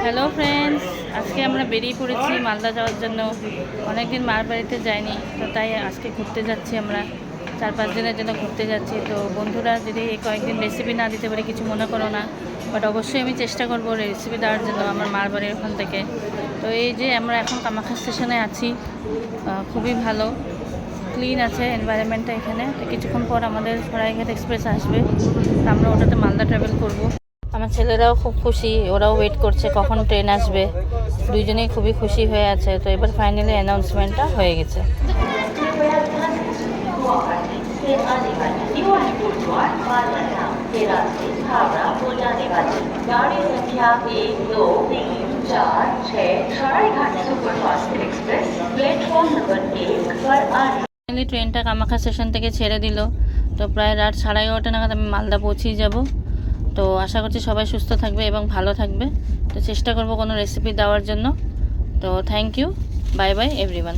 Hello friends, আজকে আমরা বেরিয়ে পড়েছি মালদা যাওয়ার জন্য। অনেকদিন মার বাড়িতে যাইনি, তো তাই আজকে ঘুরতে যাচ্ছি। আমরা 4-5 দিনের জন্য ঘুরতে যাচ্ছি। তো বন্ধুরা, যদি এই কয়েকদিন রেসিপি না দিতে পারি কিছু মনে করো না, বাট অবশ্যই আমি চেষ্টা করবো রেসিপি দেওয়ার জন্য আমার মার বাড়ির ওখান থেকে। তো এই যে আমরা এখন কামাখ্যা স্টেশনে আছি, খুবই ভালো ক্লিন আছে এনভায়রনমেন্টটা এখানে। তো কিছুক্ষণ পর আমাদের সরাইঘাট এক্সপ্রেস আসবে, তো আমরা ওটাতে মালদা ট্রাভেল করব। আমার ছেলেরাও খুব খুশি, ওরাও ওয়েট করছে কখন ট্রেন আসবে। দুইজনেই খুবই খুশি হয়ে আছে। তো এবার ফাইনালি অ্যানাউন্সমেন্টটা হয়ে গেছে। ফাইনালি ট্রেনটা কামাখ্যা স্টেশন থেকে ছেড়ে দিল। তো প্রায় রাত 11:30 নাগাদ আমি মালদা পৌঁছেই যাব। তো আশা করছি সবাই সুস্থ থাকবে এবং ভালো থাকবে। তো চেষ্টা করব কোনো রেসিপি দেওয়ার জন্য। তো thank you, bye bye everyone.